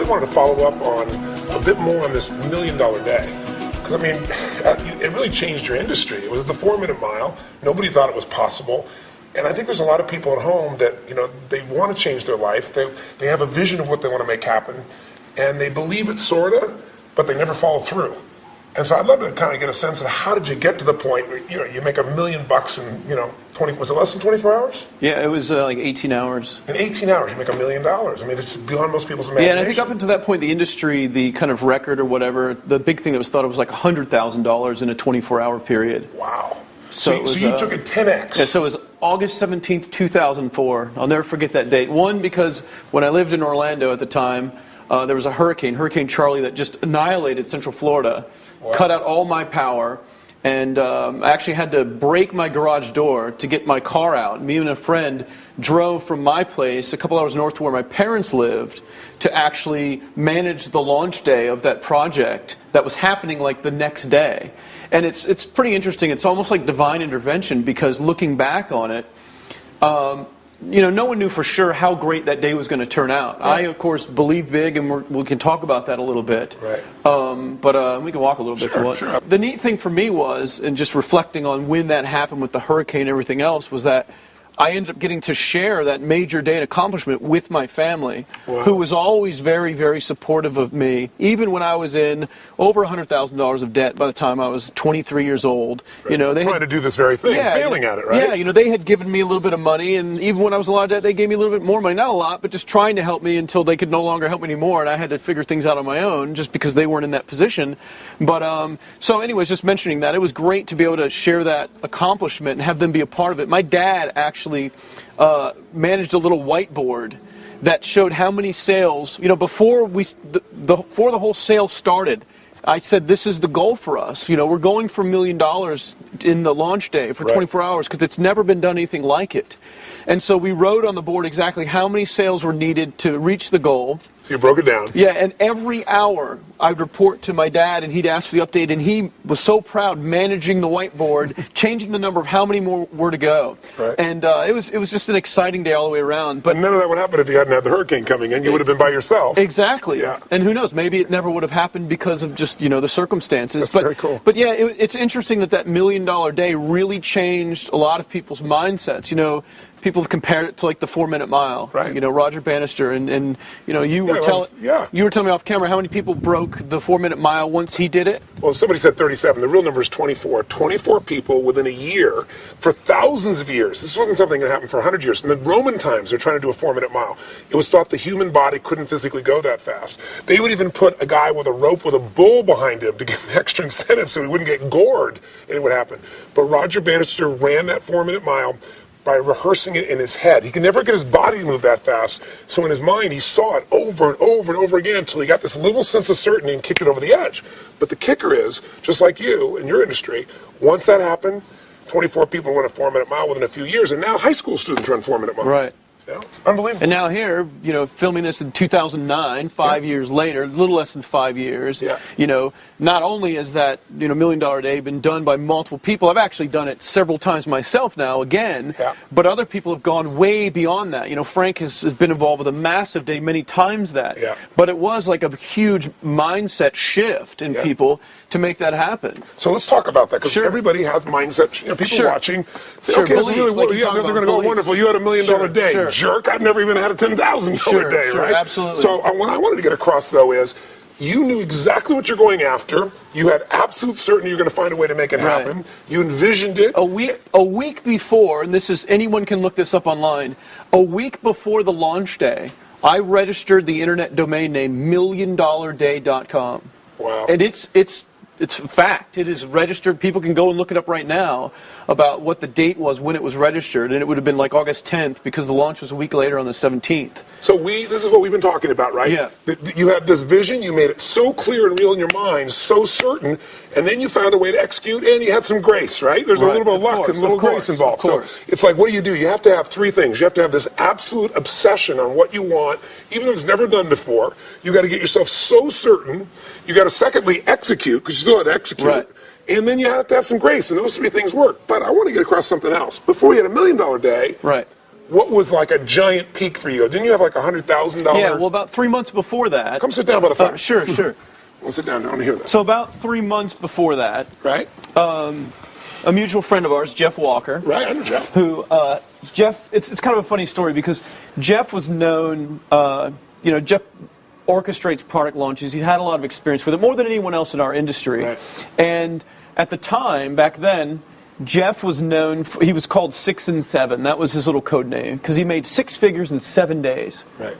wanted to follow up on a bit more on this $1 million day. Because, I mean, it really changed your industry. It was the 4-minute mile. Nobody thought it was possible. And I think there's a lot of people at home that, you know, they want to change their life. They have a vision of what they want to make happen. And they believe it, sort of, but they never follow through. And so I'd love to kind of get a sense of how did you get to the point where, you know, you make $1 million in, you know, was it less than 24 hours? Yeah, it was like 18 hours. In 18 hours, you make $1 million. I mean, it's beyond most people's imagination. Yeah, and I think up until that point, the industry, the kind of record or whatever, the big thing that was thought of was like $100,000 in a 24-hour period. Wow. So you took it 10x. Yeah, so it was August 17th, 2004. I'll never forget that date. One, because when I lived in Orlando at the time, there was a Hurricane Charlie, that just annihilated Central Florida, cut out all my power, and I actually had to break my garage door to get my car out. Me and a friend drove from my place a couple hours north to where my parents lived to actually manage the launch day of that project that was happening like the next day. And it's pretty interesting. It's almost like divine intervention, because looking back on it, you know, no one knew for sure how great that day was going to turn out. Right. I, of course, believe big, and we can talk about that a little bit. Right. But we can walk a little bit if you want. Sure. The neat thing for me was, and just reflecting on when that happened with the hurricane and everything else, was that I ended up getting to share that major day and accomplishment with my family, who was always very, very supportive of me, even when I was in over $100,000 of debt by the time I was 23 years old. Right. You know, they trying to do this very thing, failing at it, right? Yeah, you know, they had given me a little bit of money, and even when I was in a lot of debt, they gave me a little bit more money. Not a lot, but just trying to help me until they could no longer help me anymore, and I had to figure things out on my own just because they weren't in that position. But so anyways, just mentioning that, it was great to be able to share that accomplishment and have them be a part of it. My dad actually managed a little whiteboard that showed how many sales, you know, before before the whole sale started. I said, this is the goal for us. You know, we're going for $1 million in the launch day for 24 hours, because it's never been done anything like it. And so we wrote on the board exactly how many sales were needed to reach the goal. So you broke it down. Yeah, and every hour I'd report to my dad, and he'd ask for the update, and he was so proud managing the whiteboard, changing the number of how many more were to go. Right. And it was just an exciting day all the way around. But none of that would happen if you hadn't had the hurricane coming in. You would have been by yourself. Exactly. Yeah. And who knows, maybe it never would have happened because of just, you know, the circumstances. That's very cool. But yeah, it's interesting that $1 million day really changed a lot of people's mindsets. You know, people have compared it to like the 4-minute mile. Right. You know, Roger Bannister and you know, you were telling me off camera how many people broke the 4-minute mile once he did it. Well, somebody said 37. The real number is 24. 24 people within a year for thousands of years. This wasn't something that happened for 100 years. In the Roman times, they're trying to do a 4-minute mile. It was thought the human body couldn't physically go that fast. They would even put a guy with a rope with a bull behind him to give him extra incentive so he wouldn't get gored, and it would happen. But Roger Bannister ran that 4-minute mile by rehearsing it in his head. He could never get his body to move that fast. So in his mind, he saw it over and over and over again until he got this little sense of certainty and kicked it over the edge. But the kicker is, just like you in your industry, once that happened, 24 people run a 4-minute mile within a few years, and now high school students run 4-minute miles. Right. Yeah, it's unbelievable. And now here, you know, filming this in 2009, 5 years later, a little less than 5 years, you know, not only has that, you know, $1 million day been done by multiple people, I've actually done it several times myself now, again, but other people have gone way beyond that. You know, Frank has been involved with a massive day many times that, but it was like a huge mindset shift in people to make that happen. So let's talk about that, because everybody has mindset. You know, people watching say, okay, it's really, they're going to go, wonderful, you had $1 million day. Jerk, I've never even had a $10,000 day, right? Absolutely. So what I wanted to get across, though, is you knew exactly what you're going after. You had absolute certainty you're going to find a way to make it happen. You envisioned it. A week before, and this is, anyone can look this up online, a week before the launch day, I registered the internet domain name milliondollarday.com. Wow. And it's a fact. It is registered. People can go and look it up right now about what the date was when it was registered, and it would have been like August 10th because the launch was a week later on the 17th. So this is what we've been talking about, right? Yeah. You had this vision, you made it so clear and real in your mind, so certain, and then you found a way to execute, and you had some grace, right? There's a little bit of luck and a little grace involved. So it's like, what do? You have to have 3 things. You have to have this absolute obsession on what you want, even though it's never done before. You got to get yourself so certain. You got to secondly execute, because you still have to execute. Right. And then you have to have some grace, and those 3 things work. But I want to get across something else. Before you had $1 million day, what was like a giant peak for you? Didn't you have like $100,000? Yeah, well, about 3 months before that. Come sit down by the fire. Sure, sure. We'll sit down. I want to hear that. So about 3 months before that, Right? a mutual friend of ours, Jeff Walker. Right, I know Jeff. Who, Jeff, it's kind of a funny story because Jeff was known, Jeff orchestrates product launches. He had a lot of experience with it, more than anyone else in our industry. Right. And at the time, back then, Jeff was known, he was called 6 and 7. That was his little code name because he made 6 figures in 7 days. Right.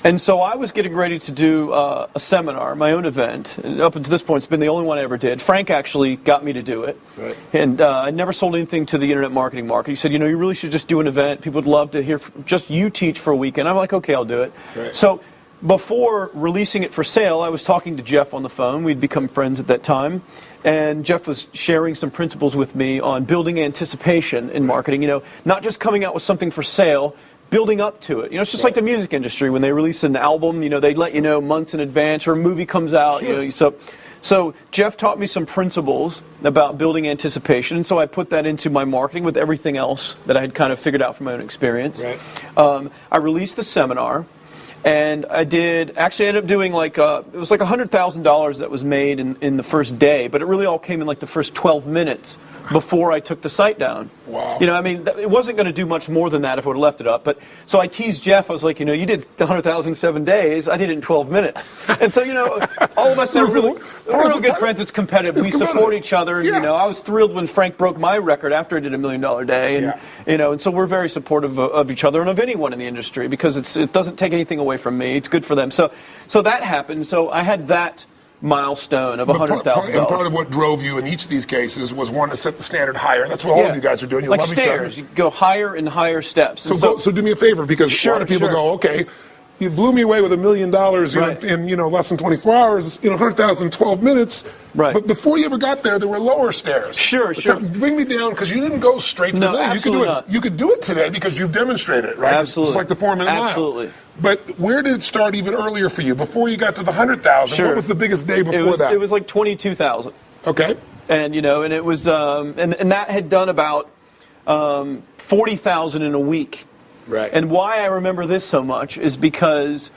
And so I was getting ready to do a seminar, my own event. And up until this point, it's been the only one I ever did. Frank actually got me to do it. Right. And I never sold anything to the internet marketing market. He said, you really should just do an event. People would love to hear just you teach for a weekend. I'm like, okay, I'll do it. Right. So before releasing it for sale, I was talking to Jeff on the phone. We'd become friends at that time. And Jeff was sharing some principles with me on building anticipation in marketing. Not just coming out with something for sale, building up to it. It's just like the music industry. When they release an album, they let you know months in advance, or a movie comes out. Sure. So Jeff taught me some principles about building anticipation, and so I put that into my marketing with everything else that I had kind of figured out from my own experience. Right. I released the seminar, and I ended up doing it was like $100,000 that was made in the first day, but it really all came in like the first 12 minutes before I took the site down. Wow. It wasn't going to do much more than that if I would have left it up. But so I teased Jeff. I was like, you did the 100,000 in 7 days. I did it in 12 minutes. And so, all of us are we're real good friends. It's competitive. We support each other. Yeah. And, I was thrilled when Frank broke my record after I did $1 million day. And, and so we're very supportive of each other and of anyone in the industry because it doesn't take anything away from me. It's good for them. So that happened. So I had that milestone of $100,000. And part of what drove you in each of these cases was one to set the standard higher. That's what all of you guys are doing. You like love stairs. each other. You go higher and higher steps. So do me a favor, because a lot of people go, okay, you blew me away with $1 million in less than 24 hours, 100,000 in 12 minutes. Right. But before you ever got there were lower stairs. Sure. Bring me down, because you didn't go straight to the moon. You could do it today because you've demonstrated it, right? Absolutely. It's like the 4-minute mile. Absolutely. But where did it start even earlier for you? Before you got to the 100,000, Sure. What was the biggest day before that? It was like 22,000. Okay. And and it was and that had done about 40,000 in a week. Right. And why I remember this so much is because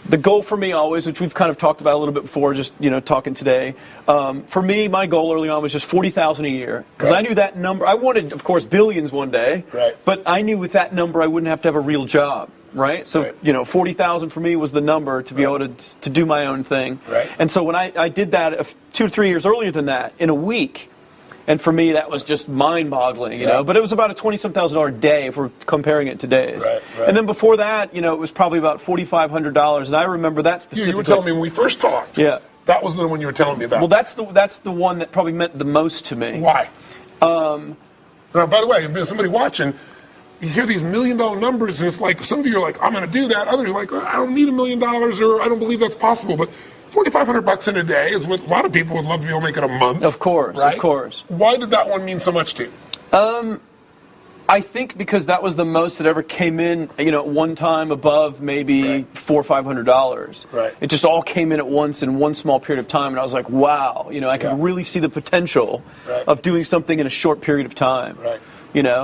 the goal for me always, which we've kind of talked about a little bit before, just talking today. For me, my goal early on was just 40,000 a year, because I knew that number. I wanted, of course, billions one day. Right. But I knew with that number, I wouldn't have to have a real job. Right. So 40,000 for me was the number to be able to do my own thing. Right. And so when I did that 2 or 3 years earlier than that in a week. And for me, that was just mind-boggling, But it was about a $27,000 day if we're comparing it to days. Right. And then before that, it was probably about $4,500. And I remember that specifically. You were telling me when we first talked. Yeah. That was the one you were telling me about. Well, that's the one that probably meant the most to me. Why? Now, by the way, if there's somebody watching, you hear these $1 million numbers, and it's like some of you are like, I'm going to do that. Others are like, I don't need $1 million, or I don't believe that's possible. But $4,500 in a day is what a lot of people would love to be able to make in a month. Of course, right? Of course. Why did that one mean so much to you? I think because that was the most that ever came in, at one time above maybe $400 or $500. Right. It just all came in at once in one small period of time, and I was like, wow, I can really see the potential of doing something in a short period of time. Right.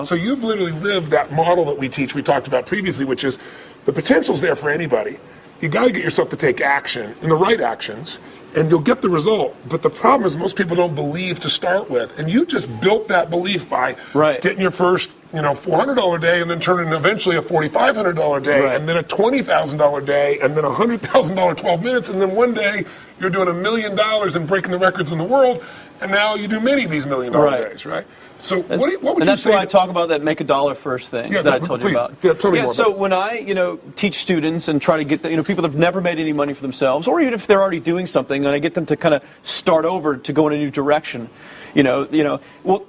So you've literally lived that model that we teach, we talked about previously, which is the potential's there for anybody. You got to get yourself to take action, and the right actions, and you'll get the result. But the problem is most people don't believe to start with, and you just built that belief by getting your first, $400 day, and then turning eventually a $4,500 day, and then a $20,000 day, and then a $100,000 12 minutes, and then one day you're doing $1 million and breaking the records in the world, and now you do many of these $1 million days, right? So what would you say? And that's why I talk about that make a dollar first thing that I told you about. Yeah, tell me more so about it. When I, teach students and try to get people that have never made any money for themselves, or even if they're already doing something, and I get them to kind of start over to go in a new direction, well,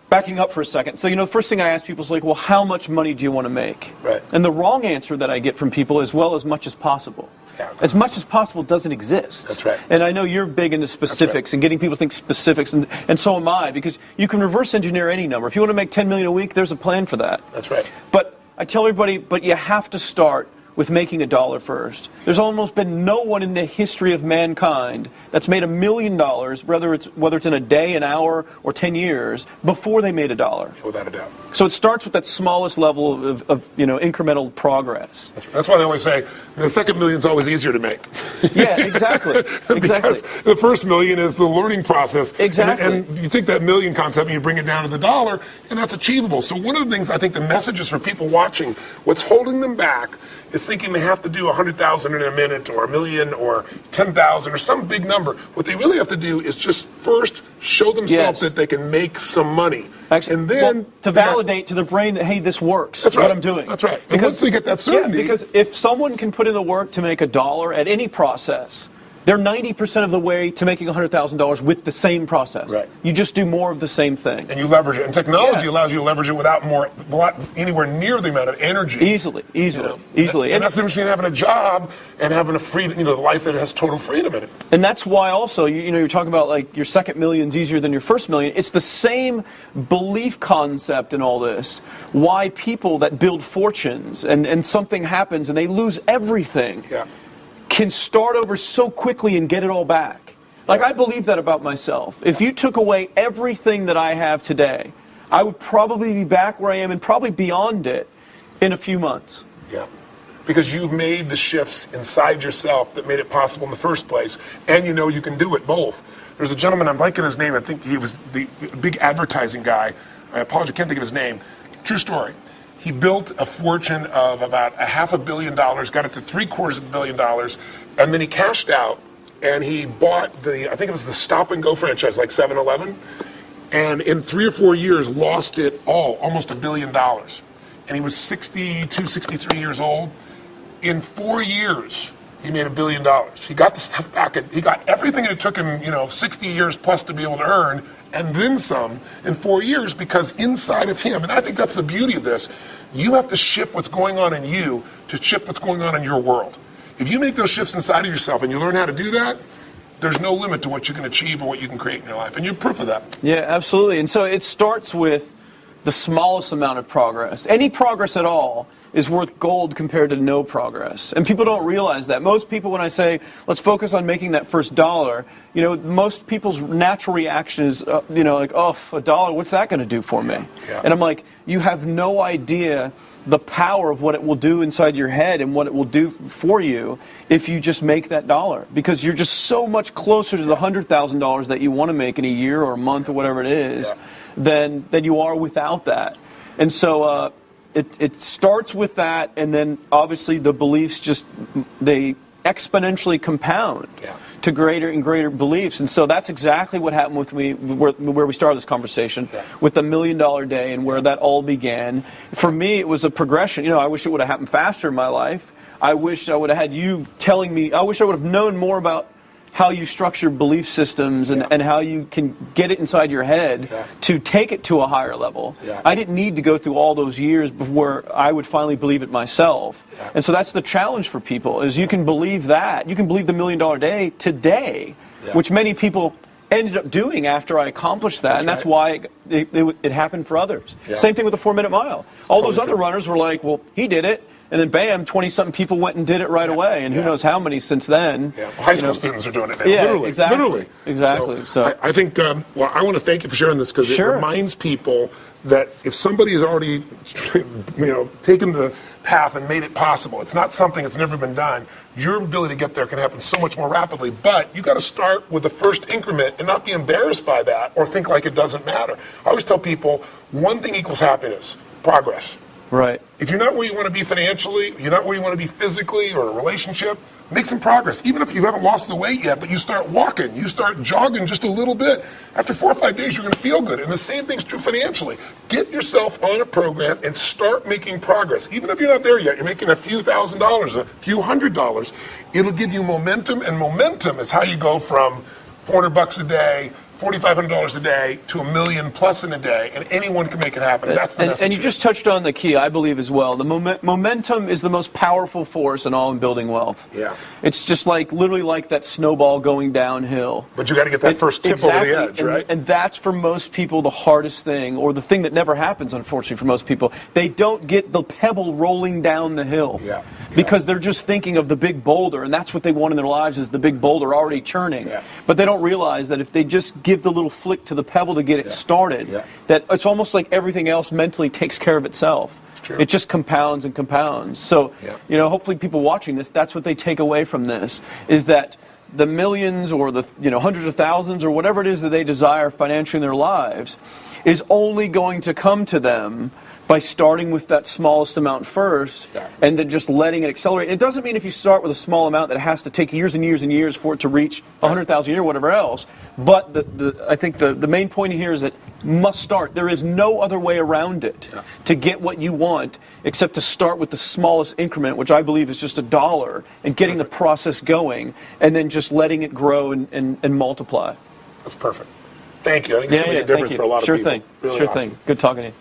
backing up for a second. So, the first thing I ask people is like, well, how much money do you want to make? Right. And the wrong answer that I get from people is, well, as much as possible. Yeah, as much as possible doesn't exist. That's right. And I know you're big into specifics and getting people to think specifics, and so am I, because you can reverse engineer any number. If you want to make $10 million a week, there's a plan for that. That's right. But I tell everybody, but you have to start with making $1 first. There's almost been no one in the history of mankind that's made $1 million, whether it's in a day, an hour, or 10 years, before they made $1. Without a doubt. So it starts with that smallest level of incremental progress. That's why they always say the second million is always easier to make. Yeah, exactly. Because the first million is the learning process. Exactly. And you take that million concept and you bring it down to the $1, and that's achievable. So one of the things I think the messages for people watching, what's holding them back is thinking they have to do 100,000 in a minute or 1 million or 10,000 or some big number. What they really have to do is just first show themselves that they can make some money. Actually, and then to validate to the brain that, hey, this works. That's right. What I'm doing. That's right. And once they get that certainty. Yeah, because if someone can put in the work to make $1 at any process, they're 90% of the way to making $100,000 with the same process. Right. You just do more of the same thing. And you leverage it. And technology allows you to leverage it without anywhere near the amount of energy. Easily. And that's the difference between having a job and having a freedom, the life that has total freedom in it. And that's why also, you're talking about like your second million's easier than your first million. It's the same belief concept in all this. Why people that build fortunes and something happens and they lose everything. Yeah. Can start over so quickly and get it all back. Like, I believe that about myself. If you took away everything that I have today, I would probably be back where I am and probably beyond it in a few months. Yeah. Because you've made the shifts inside yourself that made it possible in the first place, and you can do it both. There's a gentleman, I'm blanking his name, I think he was the big advertising guy. I apologize, I can't think of his name. True story. He built a fortune of about $500 million, got it to $750 million, and then he cashed out and he bought I think it was the Stop and Go franchise, like 7-Eleven, and in 3 or 4 years lost it all, almost $1 billion. And he was 62, 63 years old. In 4 years, he made $1 billion. He got the stuff back, he got everything it took him, 60 years plus to be able to earn, and then some in 4 years, because inside of him, and I think that's the beauty of this, you have to shift what's going on in you to shift what's going on in your world. If you make those shifts inside of yourself and you learn how to do that, there's no limit to what you can achieve or what you can create in your life. And you're proof of that. Yeah, absolutely. And so it starts with the smallest amount of progress. Any progress at all is worth gold compared to no progress. And people don't realize that. Most people, when I say, let's focus on making that first $1, most people's natural reaction is, like, oh, $1, what's that going to do for me? Yeah. And I'm like, you have no idea the power of what it will do inside your head and what it will do for you if you just make that $1. Because you're just so much closer to the $100,000 that you want to make in a year or a month or whatever it is than you are without that. And so it starts with that, and then obviously the beliefs they exponentially compound to greater and greater beliefs. And so that's exactly what happened with me, where we started this conversation, with the $1 million day and where that all began. For me, it was a progression. I wish it would have happened faster in my life. I wish I would have had you telling me, I wish I would have known more about how you structure belief systems and how you can get it inside your head to take it to a higher level. I didn't need to go through all those years before I would finally believe it myself. And so that's the challenge for people, is you can believe that. You can believe the $1 million day today, which many people ended up doing after I accomplished that. That's why it happened for others. Same thing with the 4-minute mile. All those other runners were like, well, he did it. And then, bam, 20-something people went and did it right away, and who knows how many since then. Well, high school students are doing it now, literally. Exactly. So I think, I want to thank you for sharing this, because it reminds people that if somebody has already, taken the path and made it possible, it's not something that's never been done. Your ability to get there can happen so much more rapidly, but you got to start with the first increment and not be embarrassed by that or think like it doesn't matter. I always tell people, one thing equals happiness: progress. Right. If you're not where you want to be financially, you're not where you want to be physically or in a relationship, make some progress. Even if you haven't lost the weight yet, but you start walking, you start jogging just a little bit. After 4 or 5 days, you're going to feel good. And the same thing's true financially. Get yourself on a program and start making progress. Even if you're not there yet, you're making a few $1,000s, a few $100s. It'll give you momentum, and momentum is how you go from $400 a day, $4,500 a day to $1 million plus in a day, and anyone can make it happen. That's the message. And you just touched on the key, I believe, as well. The momentum is the most powerful force in all in building wealth. Yeah. It's just like literally like that snowball going downhill. But you got to get that first tip over the edge, right? And that's for most people the hardest thing, or the thing that never happens, unfortunately, for most people. They don't get the pebble rolling down the hill. Yeah. Because they're just thinking of the big boulder, and that's what they want in their lives, is the big boulder already churning. Yeah. But they don't realize that if they just give the little flick to the pebble to get it started, that it's almost like everything else mentally takes care of itself. True. It just compounds and compounds. So, you know, hopefully people watching this, that's what they take away from this, is that the millions or the hundreds of thousands or whatever it is that they desire financially in their lives is only going to come to them by starting with that smallest amount first, and then just letting it accelerate. It doesn't mean if you start with a small amount that it has to take years and years and years for it to reach 100,000 a year or whatever else. But I think the main point here is that must start. There is no other way around it to get what you want except to start with the smallest increment, which I believe is just $1, and getting the process going, and then just letting it grow and multiply. That's perfect. Thank you. I think it's going to make a difference for a lot of people. Sure thing. Really sure awesome. thing. Good talking to you.